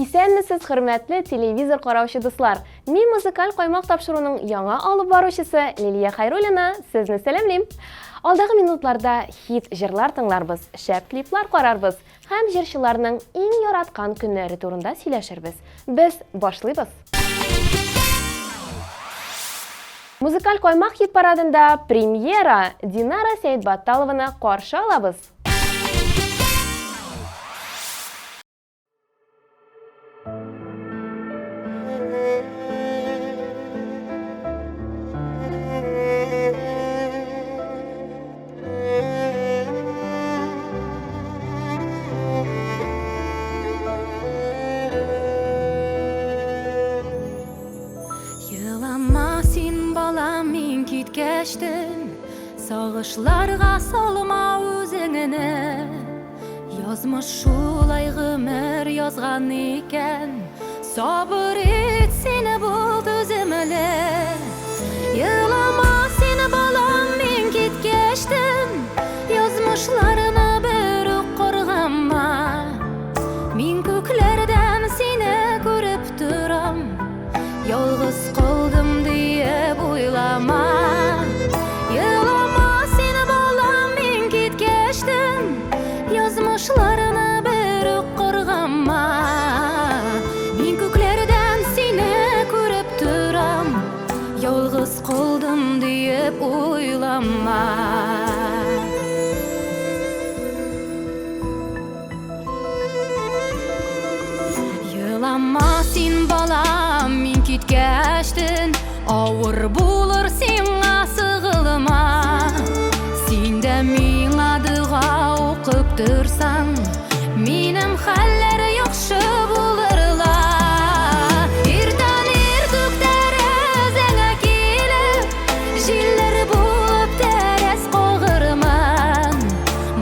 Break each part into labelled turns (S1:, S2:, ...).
S1: Исәнмесез, хөрмәтле телевизор караучы дуслар. Мин музыкаль каймак тапшыруның яңа алып баручысы Лилия Хайруллина сезне сәламлим. Алдагы минутларда хит җырлар тыңларбыз, шәп клиплар карарбыз һәм җырчыларның иң яраткан көннәре турында сөйләшербез. Без башлыйбыз. Музыкаль каймак хит парадында премьера Динара Сәйдбатталованы каршы алабыз.
S2: Сагышларга салма үзеңне, язмыш шулай гомер язган икән, сабыр ит сине бул түземле. Елама сине балам, мин киткәчтен, язмышларны бер үк каргама. Мин күкләрдән сине күреп торам, ялгыз калдым диеп уйлама. Язмышларны бер үк каргама. Мин күкләрдән сине күреп торам, ялгыз калдым диеп уйлама. Елама син балам, мин киткәчтен, авыр булыр сиңа сыгылма. Син дә миңа дуга укып торсаң, минем хәлләр яхшы булырла. Иртән иртүк тәрәзәңә килеп, җилләр булып тәрәз кагырман.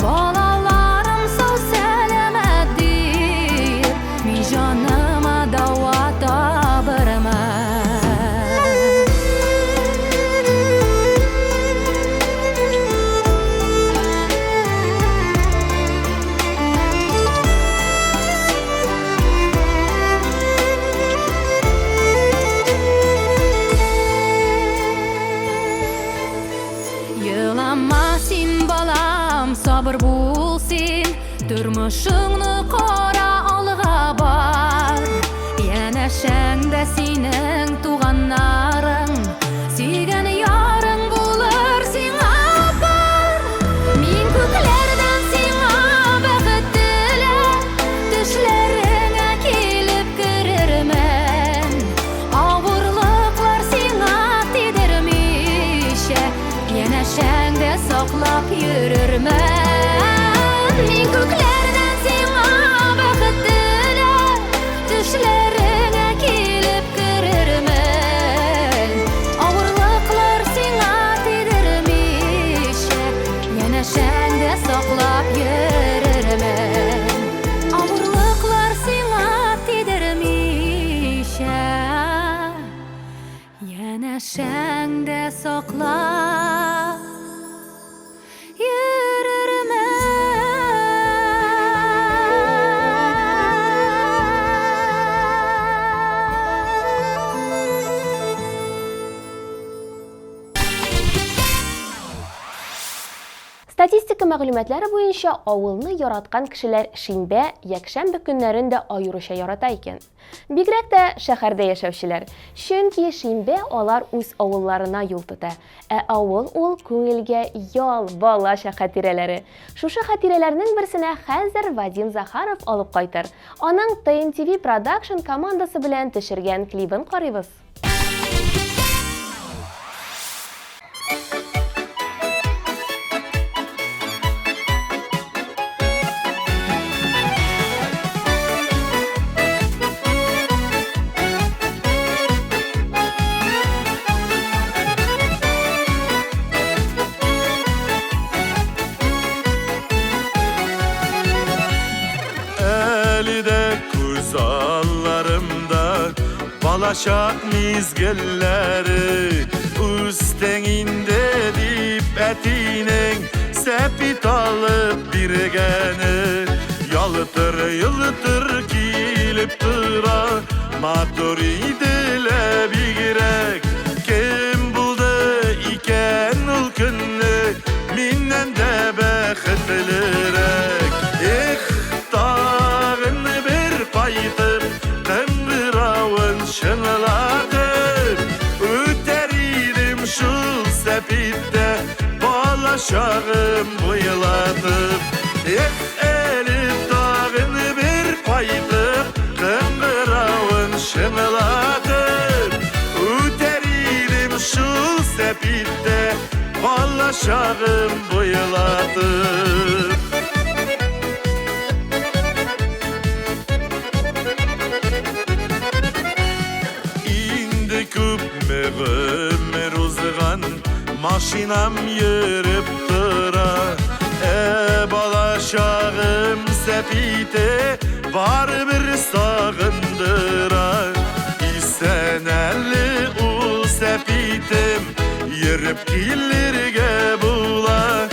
S2: Балаларым сау сәламәт дип, мин җаныма дава табырман. Сабыр бул син, тормышыңны кара алга бар. Янәшәңдә синең туганнарың, сөйгән ярың булыр сиңа бар. Мин күкләрдән сиңа бәхет теләп, төшләреңә килеп керермен. Авырлыклар сиңа тидермичә, янәшәңдә саклап йөрермен. Мин күкләрдән сиңа бәхет теләп, төшләреңә килеп керермен. Авырлыклар сиңа тидермичә, янәшәңдә саклап йөрермен. Авырлыклар сиңа тидермичә, янәшәңдә саклап
S1: Статистика мәгълүматлары буенча авылны яраткан кешеләр шинбә, якшәмбе көннәрендә аеруча ярата икән. Бигрәк тә шәһәрдә яшәүчеләр, чөнки шинбә алар үз авылларына юл тота. Ә авыл ул күңелгә ял, балача хатирәләре. Шушы хатирәләрнең берсенә хәзер Вадим Захаров алып кайтыр. Аның TNTV Production командасы белән төшергән клибын карыйбыз.
S3: Balaşak mizgilleri üstenginde dip etinin sepit alıp birgeni yalıtır yılıtır kilip tıra Maturidile bigirek kim buldu iken ülkünü minnen de bekhitlirek dağın bir paytıp kıngıravın şınlatıp öteririm şu sepitte balaşağım bıyılatıp elif dağın bir paytıp kıngıravın şınlatıp öteririm şu sepitte balaşağım bıyılatıp Ömür uzgan maşinam yürüp tıra balaşağım sepite var bir sağındıra İsenelli o sepitim yürüp kilirge bula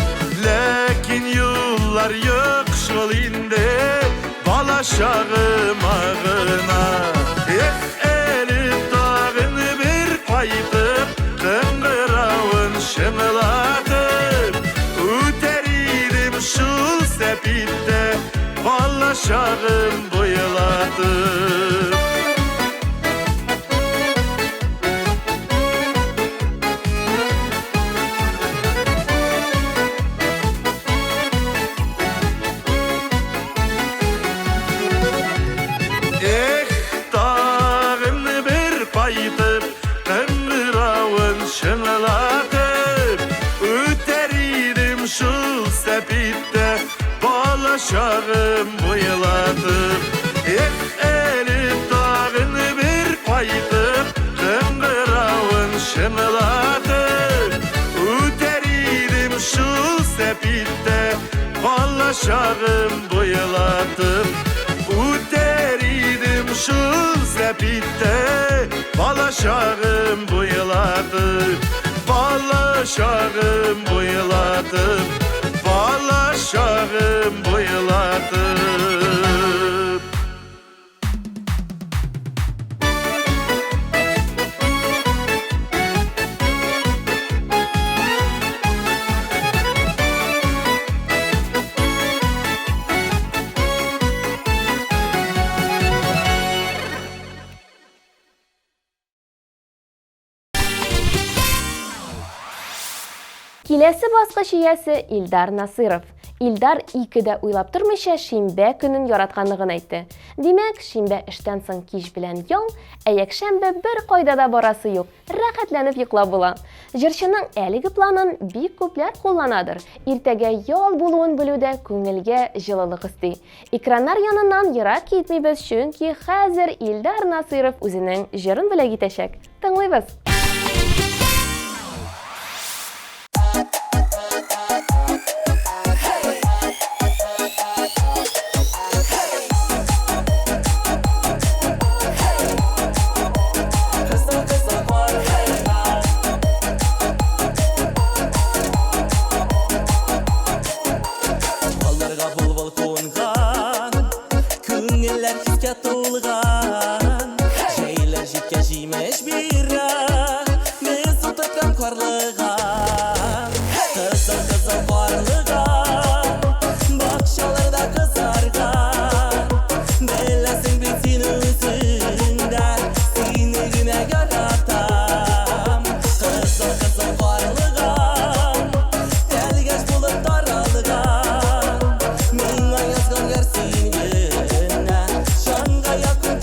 S3: Lakin yollar yok şolinde balaşağım ağına paytıp kıngıravın şınlatıp öteririm şu sepitte balaşağım bıyılatıp dağın bir paytıp şınlatıp öteririm şu sepitte balaşağım bıyılatıp elif dağın bir paytıp kıngıravın şınlatıp öteririm şu sepitte balaşağım bıyılatıp öteririm şu sepitte balaşağım bıyılatıp balaşağım bıyılatıp balaşağım bıyılatıp
S1: Келесі басқыш иесі Илдар Насыров. Илдар икеде уйлап тормыйча шимбә көнен яратканлыгын әйтте. Димәк, шимбә эштән соң кич белән ял, ә якшәмбе бер кайда да барасы юк, рәхәтләнеп йоклап була. Җырчының әлеге планын бик күпләр кулланадыр. Иртәгә ял булуын белүдә күңелгә җылылык өсти. Экраннар яныннан ерак китмибез, чөнки хәзер Илдар Насыров үзенең җырын белә китәчәк. Тыңлыйбыз.
S4: Canga yakın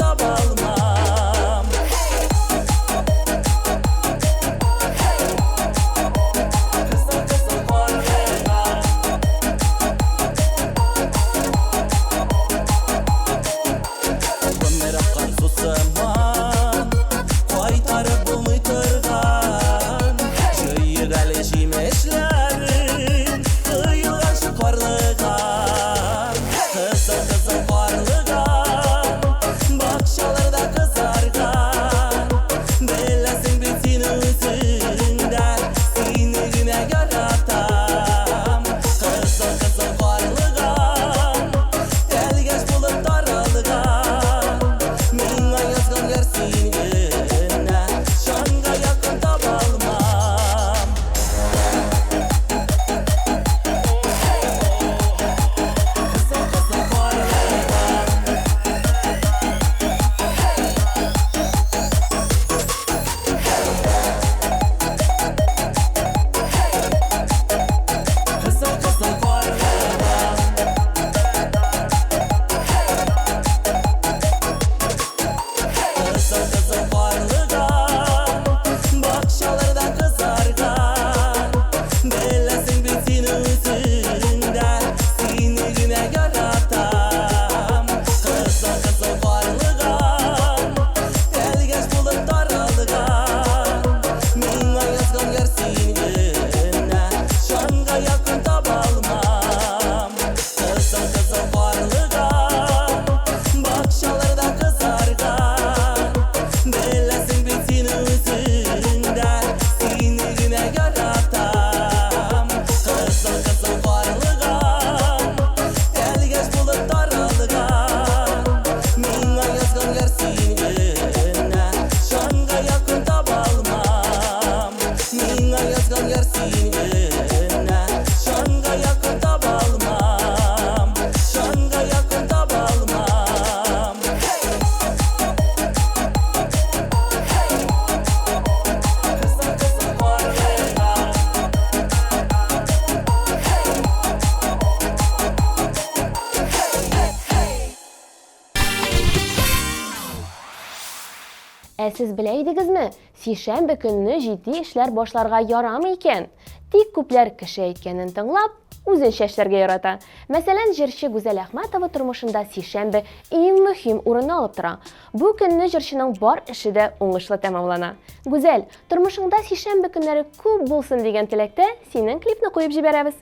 S1: Siz bilә идегезме, сишәмбе көнне җитди эшләр башларга ярамый икән. Тик күпләр кеше әйткәнен тыңлап, үзенчә эшләргә ярата. Мәсәлән, җырчы Гүзәл Әхмәтова тормышында сишәмбе иң мөһим урынны алып тора. Бу көнне җырчының бар эше дә уңышлы тәмамлана. Гүзәл, тормышыңда сишәмбе көннәре күп булсын дигән теләктә синең клипны куеп җибәрәбез.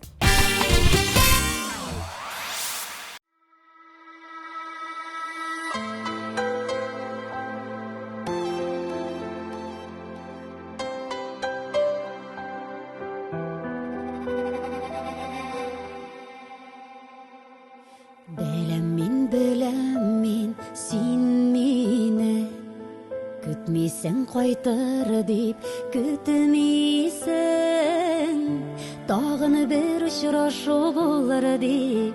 S2: Беләм мин, син мине көтмисең кайтыр дип көтмисең, тагын бер очрашу булыр дип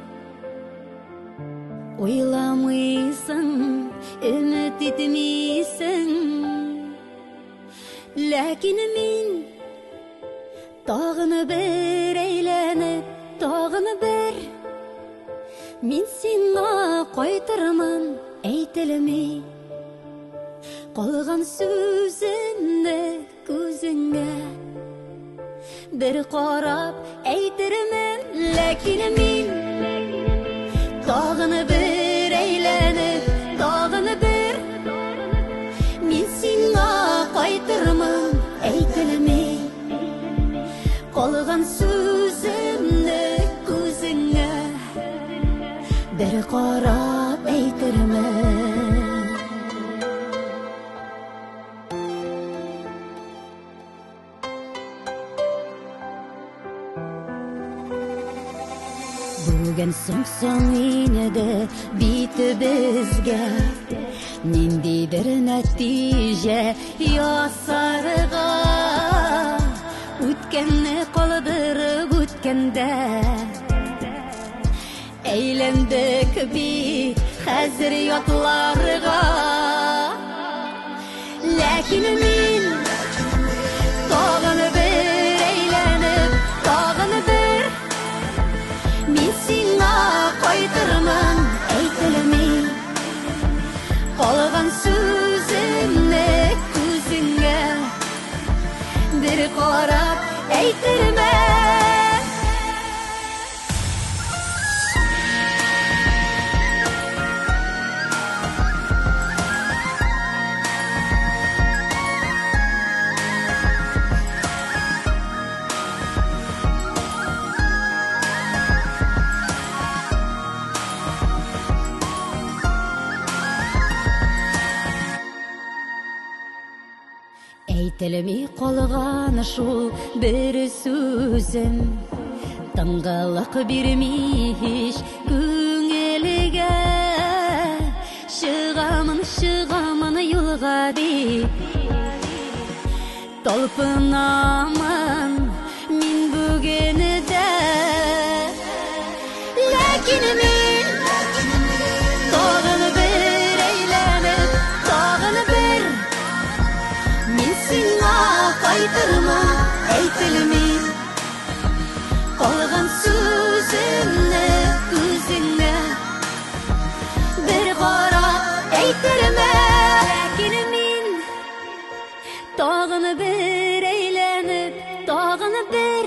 S2: уйламыйсың, өмет итмисең. Ләкин мин тагын бер әйләнеп, тагын бер мин сиңа кайтырмын әйтелми, калган сүземне күзеңә бер карап әйтермен. Ләкин мин тагын бер әйләнеп, тагын бер мин сиңа кайтырмын әйтелми, калган сүземне күзеңә бер карап әйтермен. Бүген соң инде битебезгә ниндидер нәтиҗә ясарга, үткәнне калдырып үткәндә әйләндек бит хәзер ятларга. Ләкин мин тагын бер әйләнеп, тагын бер мин сиңа кайтырмын әйтелми, калган сүземне күзеңә бер карап әйтермен. Әйтелми калган шул бер сүзем, тыңгылык бирми һич күңелгә. Чыгамын, чыгамын юлга дип талпынамын мин бүген дә. Ләкин мин тагын бер әйләнеп, тагын бер мин сиңа кайтырмын әйтелми, калган сүземне күзеңә бер карап әйтермен. Ләкин мин тагын бер әйләнеп, тагын бер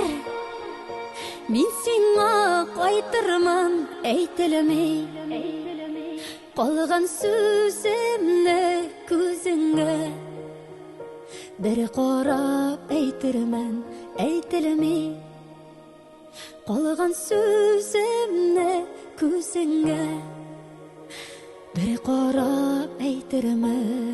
S2: мин сиңа кайтырмын әйтелми, калган сүземне күзеңә бер карап әйтермен әйтелми, калган сүземне күзеңә бер карап әйтермен.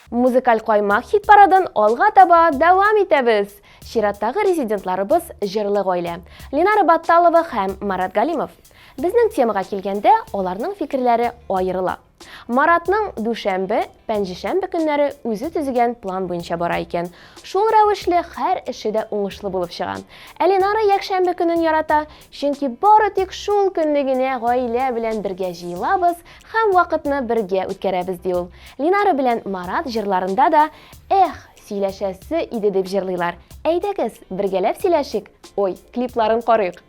S1: Музыкаль каймак хит парадын алга таба дәвам итәбез. Чираттагы резидентларыбыз җырлы гаилә. Ленара Батталова һәм Марат Галимов. Безнең темага килгәндә, аларның фикерләре аерыла. Маратның дүшәмбе, пәнҗешәмбе көннәре үзе төзегән план буенча бара икән. Шул рәвешле һәр эше дә уңышлы булып чыга. Ленара якшәмбе көнен ярата, чөнки бары тик шул көнне генә гаилә белән бергә җыелабыз һәм вакытны бергә үткәрәбез ди ул. Ленара белән Марат җырларында да сөйләшәсе иде дип җырлыйлар. Әйдәгез, бергәләп сөйләшик. Ой, клипларын карыйк.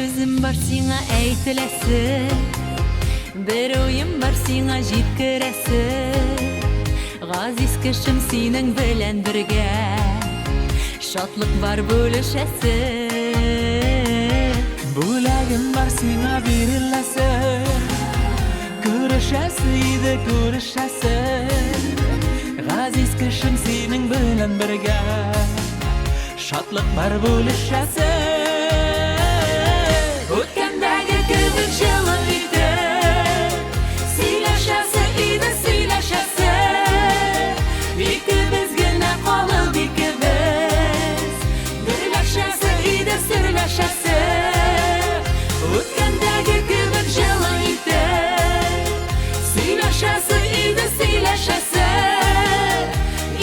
S2: sözüm var sina eytilesi, bir oyum var sina jitkiresi. Gaziz kışım senin bilen birge, şatlık var bölüşesi.
S4: Bulagim var sina verilesi, görüşesi de görüşesi. Gaziz kışım senin bilen birge, şatlık var bölüşesi.
S2: O'tgandagi ko'mir jilida, siylashasi edi siylashasi. Ikkimizgina qolib ikkimiz, birlashasi edi sirlashasi. O'tgandagi ko'mir jilida, siylashasi edi siylashasi.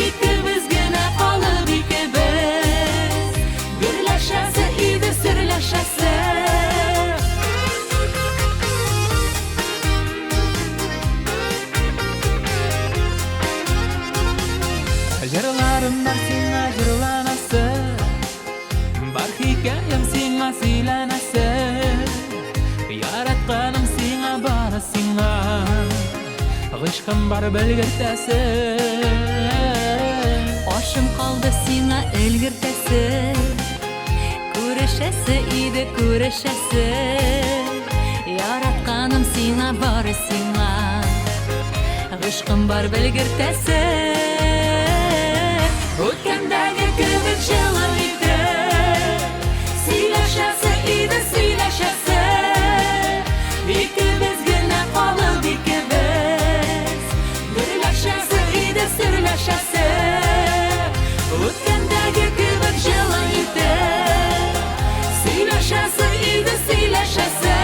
S2: Ikkimizgina qolib ikkimiz, birlashasi edi sirlashasi.
S4: Jırlarım var sina jırlanası, bar hikayem sina siylanası. Yaratkanım sina bana sina, gışkım var belgirtesi.
S2: Oshim qoldi sina ilgirtasi, ko'rishasi edi ko'rishasi. Yaratganim sina bor sina, g'ishqim bor bilgirtasi. O'tgandagi ko'mir jilida, siylashasi edi siylashasi. Ikkimizgina qolib ikkimiz, birlashasi edi sirlashasi. O'tgandagi ko'mir jilida, siylashasi edi siylashasi.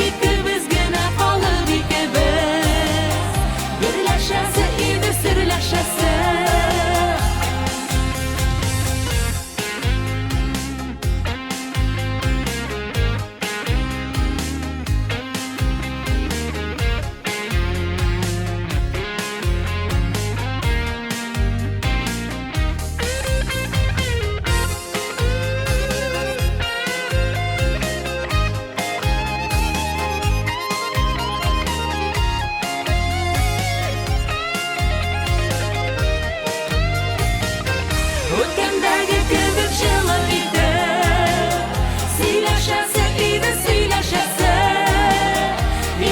S2: Ikkimizgina qolib ikkimiz, birlashasi edi sirlashasi. O'tgandagi ko'mir jilida, siylashasi edi siylashasi.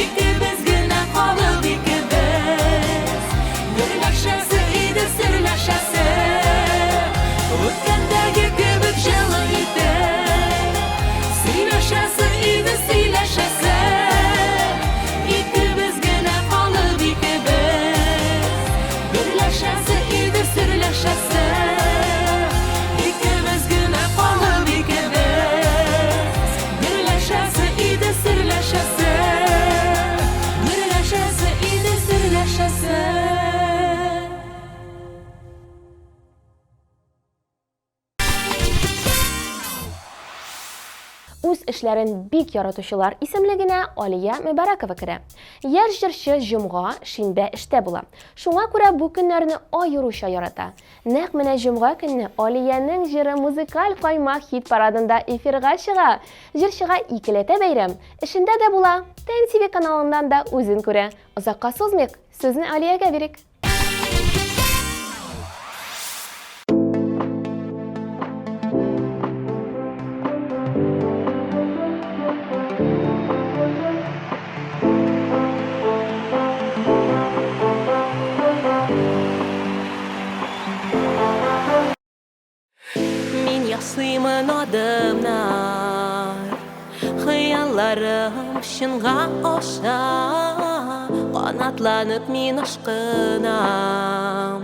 S2: Ikkimizgina qolib ikkimiz, birlashasi edi sirlashasi. O'tgandagi ko'mir jilida, siylashasi edi siylashasi. Ikkimizgina qolib ikkimiz, birlashasi edi sirlashasi. Ikkimizgina qolib ikkimiz, birlashasi edi sirlashasi. Birlashasi edi sirlashasi.
S1: Үз эшләрен бик яратучылар исемлегенә Алия Мөбәрәкова керә. Яр җырчы җомга, шинбә эштә була. Шуңа күрә бу көннәрне аеруча ярата. Нәкъ менә җомга көнне Алияның җыры музыкаль каймак хит парадында эфирга чыга. Җырчыга икеләтә бәйрәм. Эшендә дә була. ТНТВ каналыннан да үзен күрә. Озакка сузмыйк, сүзне Алиягә бирик.
S2: Ясыймын адымнар, хыялларым шынға аша. Қанатланып мин ашқынам,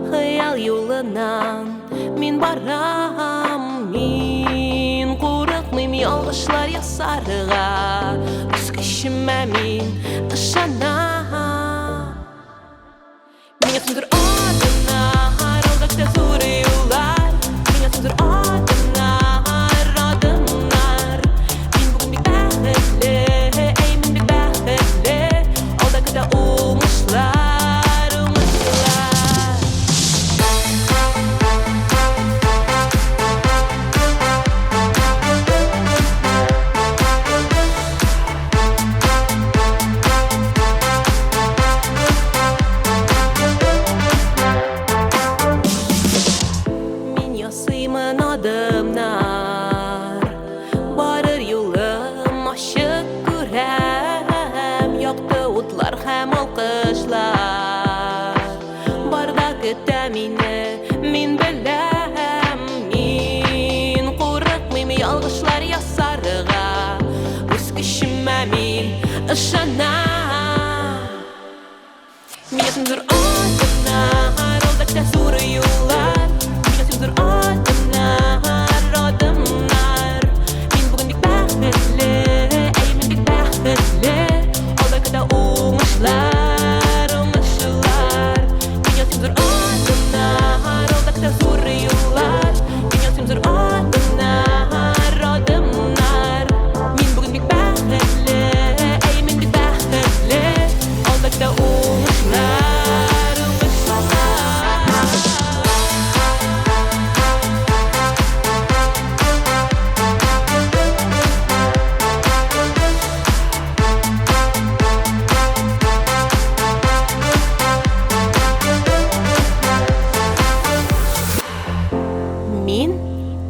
S2: хыял юлынан мин барам. Мин қорықмайм ялғышлар ясарыға, үз күшіме мин ышанам. Мен ясымдыр адымнар, алда күтә зуры юллар. Мен ясымдыр адымнар, адымнар. Мин бүгін бик бәхетле, әй мин бик бәхетле. Алда күтә уңышлар, уңышлар.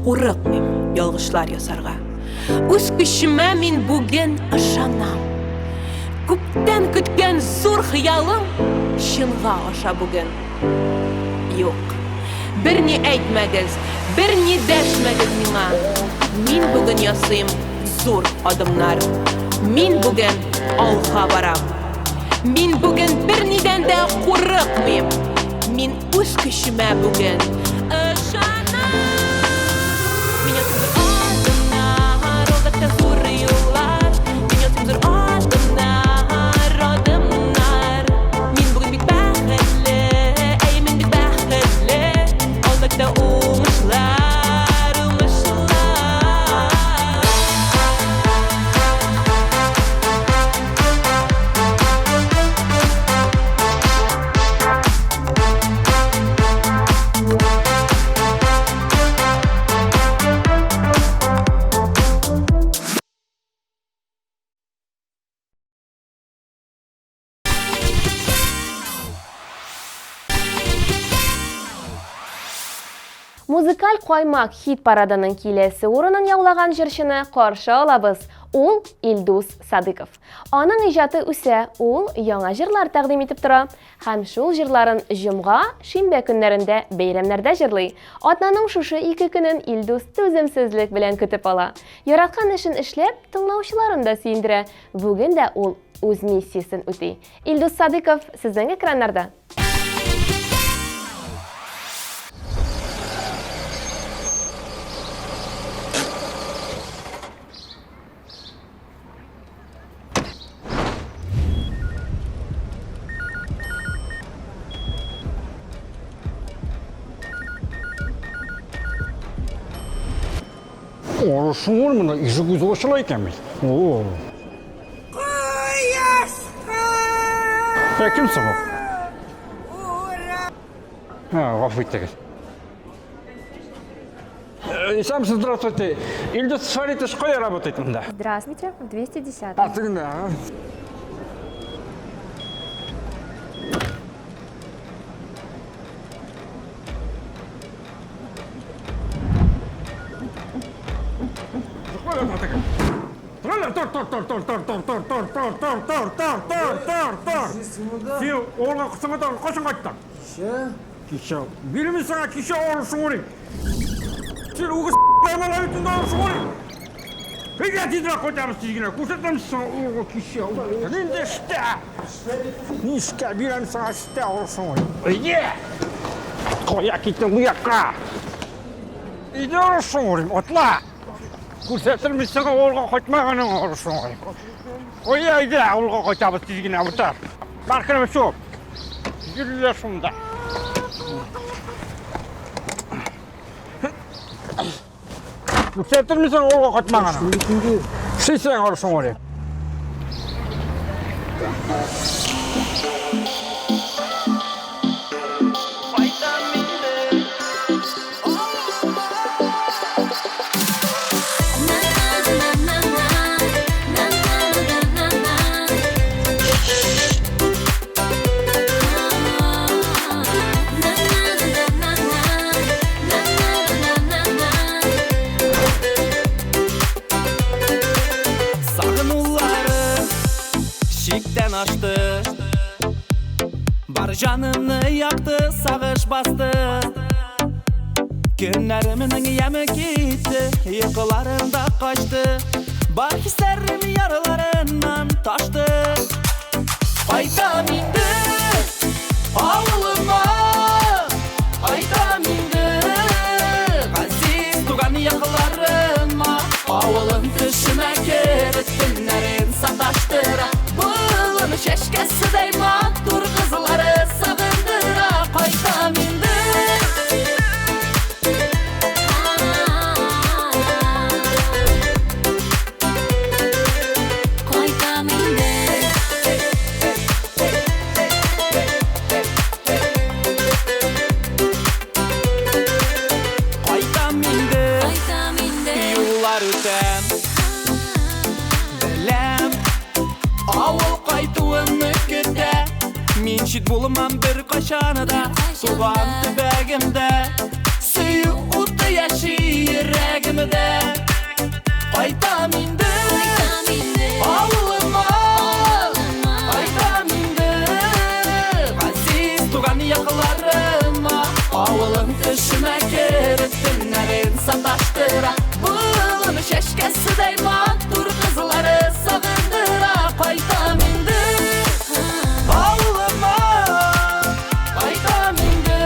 S2: Урыкмыйм ялгышлар ясарга. Үз көчүмө мин бүген ышанам. Күптән көткән зур хыялым чынга аша бүген. Юк. Берни әйтмәгез, берни дәшмәгез миңа. Мин бүген ясыйм зур адымнар. Мин бүген алга барам. Мин бүген бернидән дә курыкмыйм. Мин үз көчүмә бүген ышанам. Меня зур адымнар, алда зур юллар. Меня зур адымнар, адымнар. Мин бүген бик бәхетле, әй мин бик бәхетле. Алда уңышлар, уңышлар.
S1: Музыкаль каймак хит парадының киләсе урынын яулаган җырчыны каршы алабыз. Ул Илдус Садыков. Аның иҗаты үсә, ул яңа җырлар тәкъдим итеп тора һәм шул җырларын җомга, шимбә көннәрендә, бәйрәмнәрдә җырлый. Атнаның шушы 2 көнен Илдус түземсезлек белән көтеп ала. Яраткан эшен эшләп, тыңлаучыларын да сөендерә. Бүген дә ул үз миссиясен үти. Илдус Садыков сезнең экраннарда.
S5: Орысың мына иже көз ошылай екенміз. О. Кімсің ол? Ғафу еттіңіз. Сам здравствуйте. Илдус Фаритович қай работает мында?
S6: Здравствуйте, в 210.
S5: Атыңда. Сен орға қысыңа қашан қайттың? Кеше. Беремін саған кеше орысың орайым. Сен оғы с***дан алайтында орысың орайым. Пеге тидіра қойтамыз тезгіне. Көрсетеміз саған орға кеше. Ненде ішті? Не ішті? Беремін саған ішті орысың орайым. Үйде! Қоя кеттің бұяққа. Үйде орысың орайым. Отла! Көрсетілміз саған орға қойтмағаның орысың орайым. Қоя үйде орға қойтамыз тезгіне бұтар. Баркырым шоп. Жүрілер шумда. Көрсетілмесің орға қойтмағаның. Шейсен орысың орайым.
S7: Şikten açtı, bar canımı yaktı, sağış bastı. Günlerimin yemi gitti, yıkılarımda kaçtı. Bar hislerim yaralarından taştı. Aydan indi ağlıma, aydan indi aziz tuğan yakılarıma. Ağılın düşüme kerip günlerin sataştıra. Bulun şeşkesi deyman, dur kızları sağındıra. Aydan indi Şit bulmam bir kaşanıda, soğan tübegimde. Suyu utu yaşayır siday mattur kızları sağındıra qaytam indi Ağlıma qaytam indi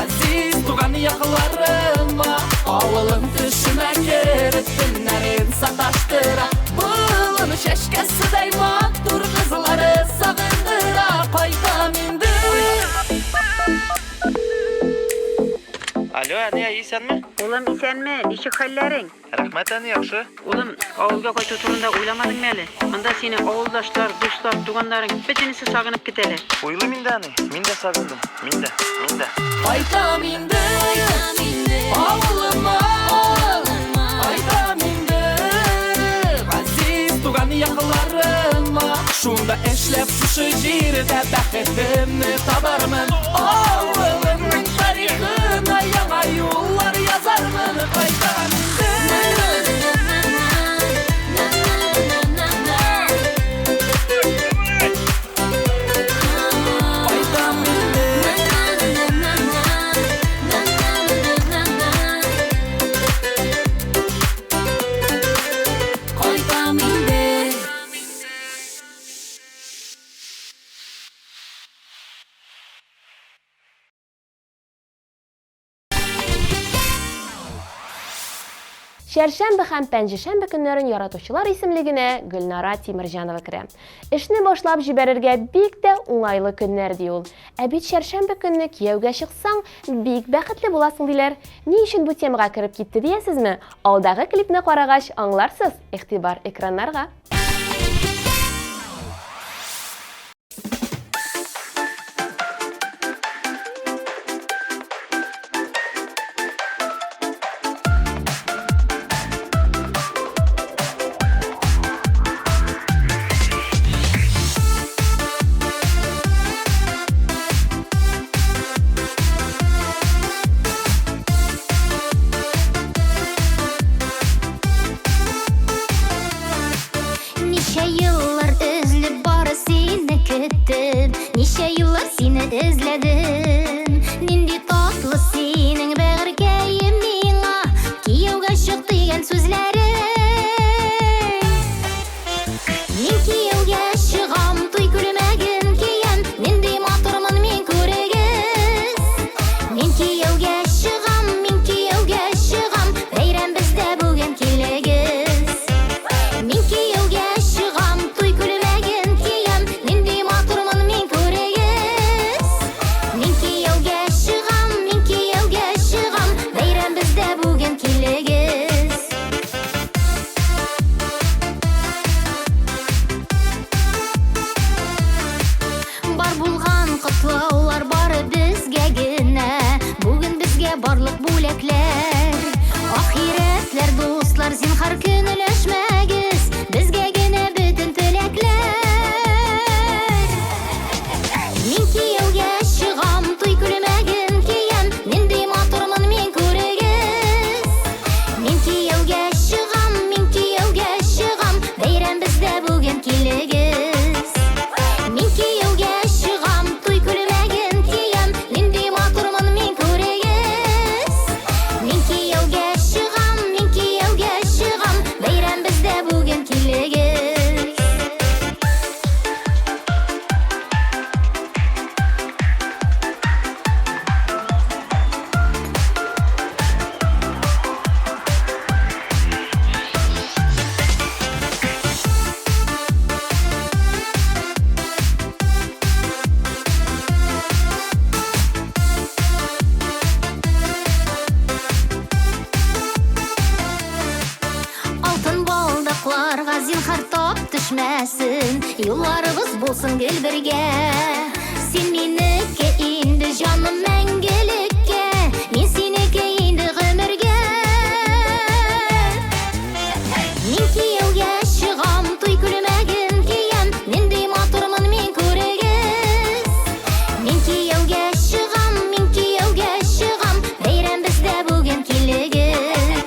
S7: Aziz tuğan yaklarıma Ağılın düşüme kerettinlerin sataştıra Bulun şeşke siday mattur kızları sağındıra qaytam indi
S8: Alo, Aniya, iyisenmi?
S9: Ulan isenmi, nişik hallerin?
S8: Rahmet Ani, yaxşı.
S9: Ulan avulga qaytı turunda uylamadın meli? Anda seni avuldaşlar, dostlar, tuğanların bütünüsü sağınıp giteli.
S8: Uylu minde Ani, minde sagındım, minde.
S7: Qaytam indi Ağlıma Qaytam indi Aziz tuğan yaklarıma Şunda eşlep şu jirde Bəxetimni tabarmın Ağlımın tarixina Yana yollar yazarmın Qaytam indi Qaytam indi Qaytam indi
S1: Şerşembe һәм пәнҗешәмбе көннәрен яратучылар исемлегенә Гөлнара Тимерҗанова керә. Эшне башлап җибәрергә бик тә уңайлы көннәр ди ул. Ә бит шәршәмбе көнне кияүгә чыксаң, бик бәхетле буласың диләр. Ни өчен бу темага кереп китте диясезме? Алдагы клипне карагач аңларсыз. Игътибар экраннарга.
S10: Ничә еллар эзләп бары сине көттем, ничә еллар сине эзләдем. Нинди татлы синең бәгыркәем миңа, кияүгә чык дигән сүзләрең. Мин кияүгә чыгам, туй күрмәген киям, нинди матурмын мин күрегез. Мин кияүгә чыгам, бәйрәм бездә бүген килегез. Мин кияүгә чыгам, туй күрмәген киям, нинди матурмын мин күрегез. Мин кияүгә чыгам, бәйрәм бездә бүген килегез. Бар булган котлаулар бары безгә генә, бүген безгә барлык бүләкләр. Ахирәтләр, дуслар, зинһар көнләшмәгез, безгә генә бөтен теләкләр. Мин кияүгә чыгам, туй күрмәген киям, нинди матурмын мин күрегез. Мин кияүгә чыгам, бәйрәм бездә бүген килегез. Мин кияүгә чыгам, туй күрмәген киям, нинди матурмын мин күрегез. Мин кияүгә чыгам, бәйрәм бездә бүген килегез. Алтын балдакларга зинһар тап төшмәсен, юлларыбыз булсын гел бергә. Син минеке инде җаным мәңгелеккә, мин синеке инде гомергә. Мин кияүгә чыгам, туй күрмәген киям, нинди матурмын мин күрегез. Мин кияүгә чыгам, бәйрәм бездә бүген килегез.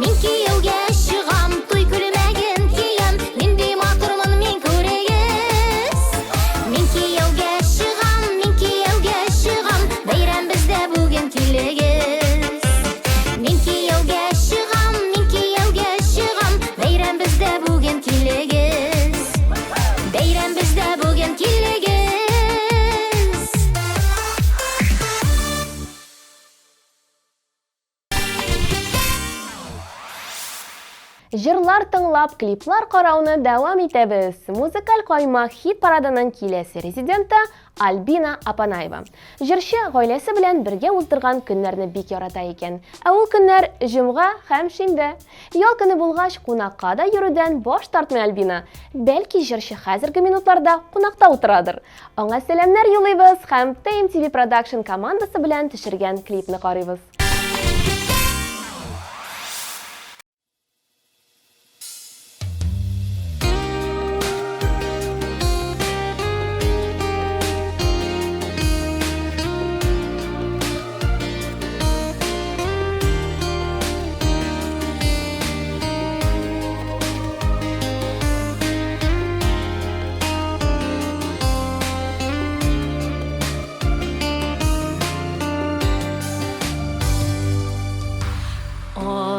S10: Мин кияүгә чыгам, туй күрмәген киям, нинди матурмын мин күрегез. Мин кияүгә чыгам,
S1: Җырлар тыңлап, клиплар карауны дәвам итәбез. Музыкаль кайма хит парадының киләсе резиденты Альбина Апанаева. Җырчы гаиләсе белән бергә уздырган көннәрне бик ярата икән. Ә ул көннәр җомга һәм шимбә. Ял көне булгач, кунакка да йөрүдән баш тартмый Альбина. Бәлки җырчы хәзерге минутларда кунакта утырадыр. Аңа сәламнәр юлыйбыз һәм TMTV Production командасы белән төшергән клипны карыйбыз.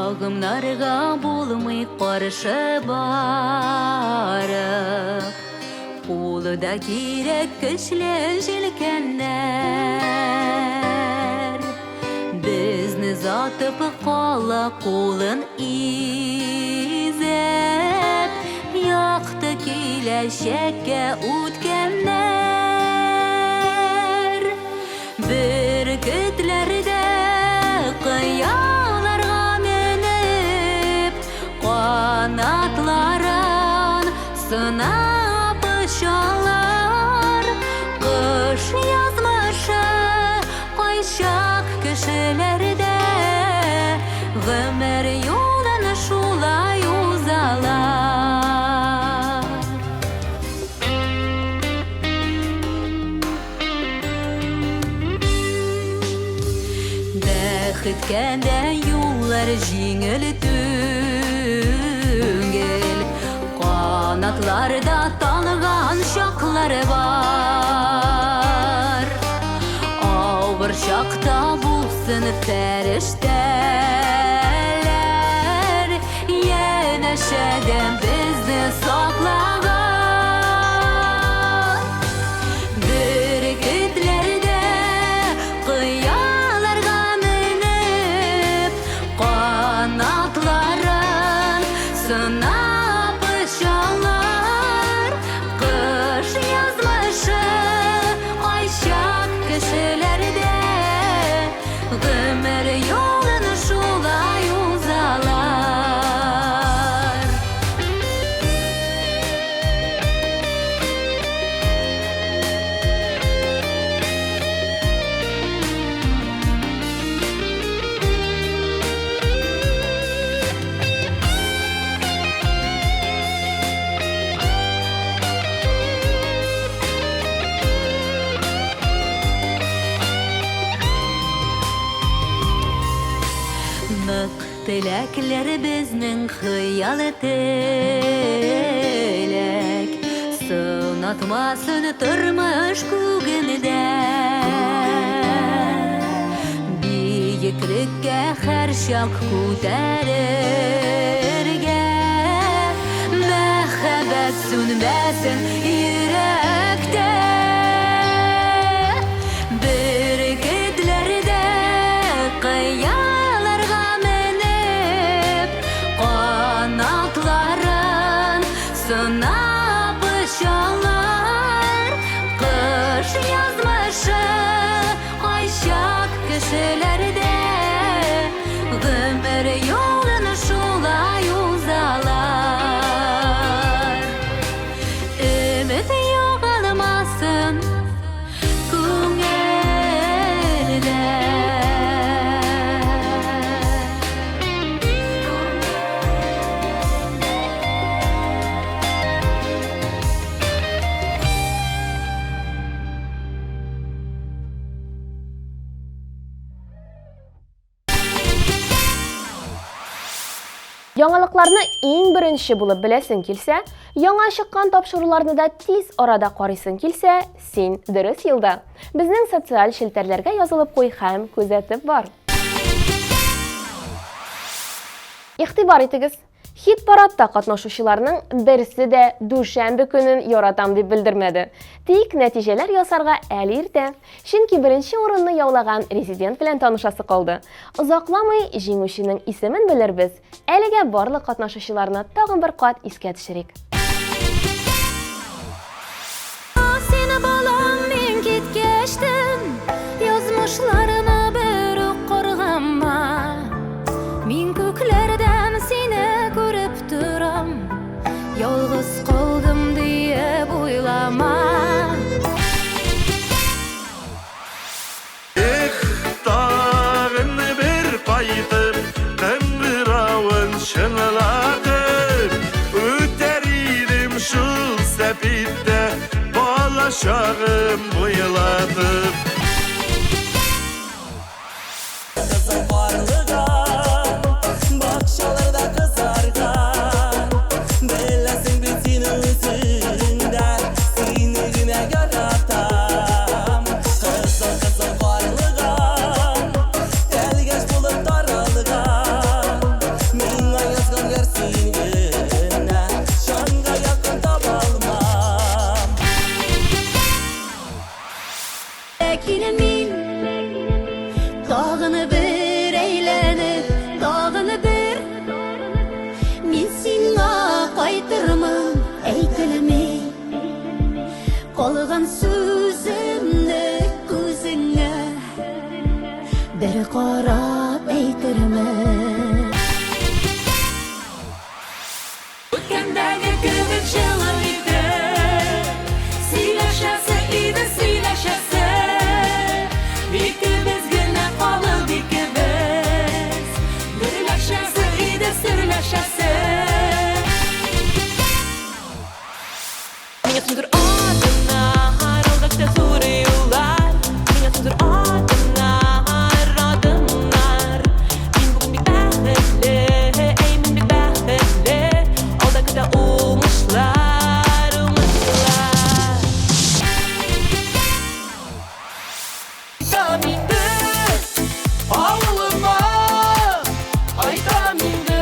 S7: Агымнарга булмый каршы барып, кулыда кирәк көчле җилкәннәр. Безне затып кала кулын изеп, якты киләчәккә үткәннәр. Бөркетләрдә кыяларга kanatların sınap uçarlar. Kış yazmışı kayşak kişilerde, ömür yolunu şulay uzalar. Bäxitkenden yollar jingil kanatlarda tanıgan şakları var. Ağır şakta bulsun ferişteler, yeneşeden bizni saklagan. Bürkütlerde kıyalarga minip, kanatların sınavlar. Kış yazmışı ayşak kişilerde, ömür yolunu şulay uzalar. Tilekler bizning xiyali tilek, sınatmasın turmuş kuginde. Biyiklikka her şak ko'tarirga, mehabat sönmesin yürekte. Bürkütlerde kıyalarga minip, kanatların sınap uçarlar. Kış yazmışı ayşak kişilerde, ömür yolunu şulay uzalar. Ümit yo'qolmasin ko'ngilda.
S1: Яңалыкларны иң беренче булып беләсең килсә, яңа чыккан тапшыруларны да тиз арада карыйсың килсә, син дөрес юлда. Безнең социаль челтәрләргә язылып куй һәм күзәтеп бар. Игътибар итегез. Hit paradda qatnaşuşçılarının birisi de duşanbe günün yaratam deb bildirmedi. Tik netijeler yasarga әле иртә. Чөнки birinchi o'rinni yaulagan rezident bilan tanışасы kaldı. Uzaqlamay җиңүченең исемен белербез. Әлегә барлык qatnaşuşçılarны тагын бер кат искә төшерик.
S7: Seni balam men ketkeştim, yazmışlarına bir qorğanma. Min köklerden seni görüp duram, yalğız kaldım diye buylama.
S3: Dağın bir paytım kıngıravın şınılatım Öteririm şu sepitte balaşağım buyuladım
S7: Dağını bir eğlenip, dağını bir min sinna qaytırmın eytilmi Qalğan sözümni gözüne bir qarab eytirmi Ötkendagi gümüş yılı idi Siylaşası idi, siylaşası İkimiz güne kalıp ikimiz Gürlaşası idi, sürlaşası Minha tudur adına Harıldıkta soruyorlar Minha tudur adına Adımlar Min bugün bir bəxtli Ey min bir bəxtli Aldakıda umuşlar Umuşlar Aytamindi Ağlıma Aytamindi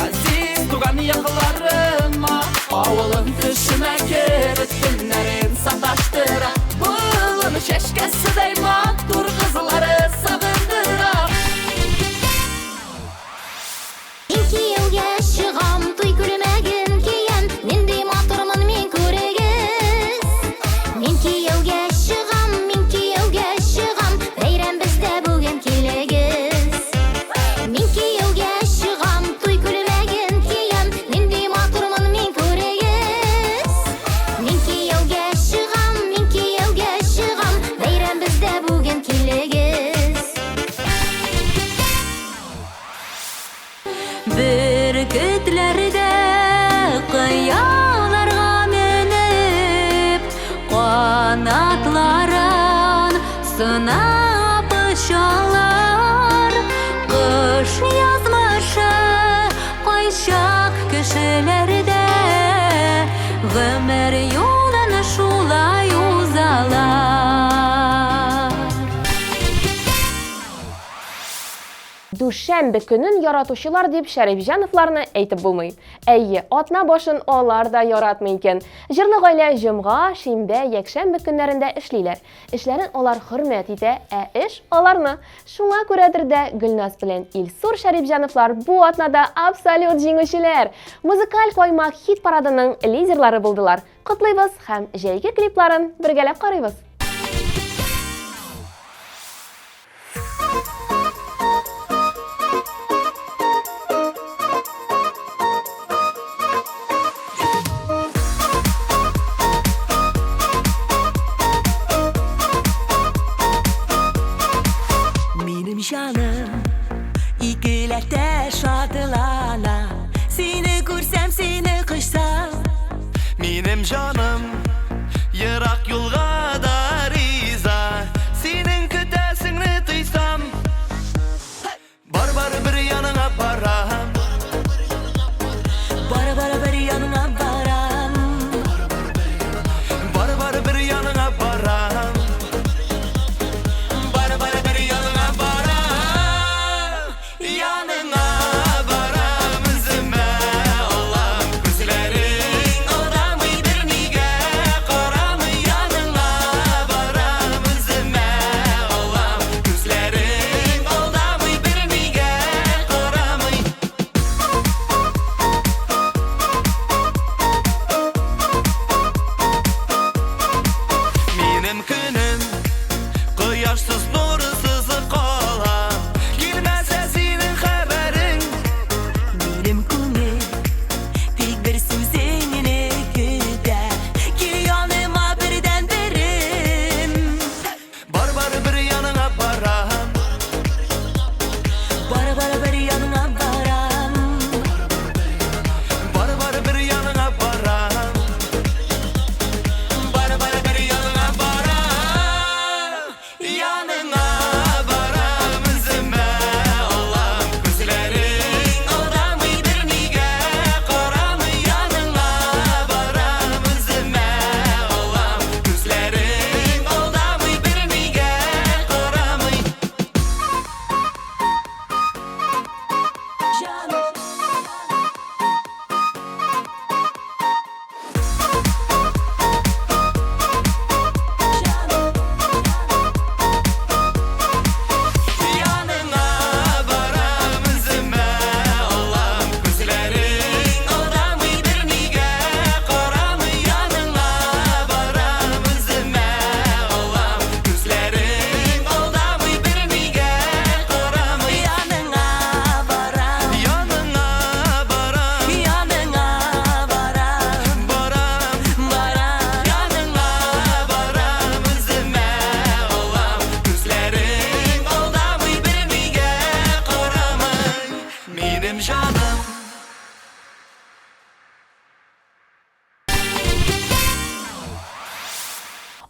S7: Aziz tuğan yakılarıma Ağılın düşüme kerettinlerin sataştıra Bulunu şeşkesi deyman Dur kızları sağındıra
S10: Minki yılga şığam toy күрмәген киен Нинди матурмын мен күрегез Minki yılga şığam Бәйрәм бездә бүген килегез Minki yılga şığam toy күрмәген киен Нинди матурмын мен күрегез Minki yılga şığам Бәйрәм бездә бүген килегез
S7: Бөркетләрдә кыяларга менеп Канатларын сынап очалар Кыш язмышы кайчак кешеләрдә Гомер юлын шулай узалар
S1: Duşanbe günün yaratuşular deyip Şərifҗановларны әйтеп булмый. Әйе, атна башын алар да яратмый икән. Җырлы гаилә җомга, шимбә, якшәмбе көннәрендә эшлиләр. Эшләрен алар хөрмәт итә, ә эш аларны. Шуңа күрәдер дә Гөлназ белән Илсур Шәрифҗановлар бу атнада абсолют җиңүчеләр. Музыкаль каймак хит парадының лидерлары булдылар. Котлыйбыз һәм җәйге клипларын бергәләп карыйбыз.
S2: Benim canım ikilerde şadılana Seni görsem seni kışsam
S3: Benim canım yırak yolga da riza Senin kütesini duysam Bar bir yanına param
S2: Bar bir yanına varam
S3: Bar bir yanına param Bar bir yanına param Yanına param üzüm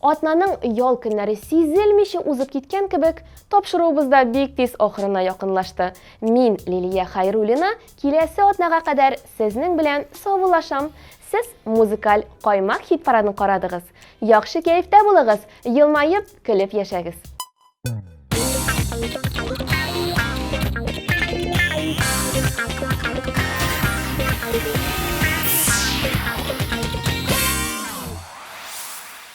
S1: Атнаның ял көннәре сизелмичә узып киткән кебек, тапшыруыбыз да бик тиз ахырына якынлашты. Мин, Лилия Хайруллина, киләсе атнага кадәр сезнең белән саубуллашам. Сез музыкаль каймак хит парадын карадыгыз. Яхшы кәефтә булыгыз, елмаеп, көлеп яшәгез.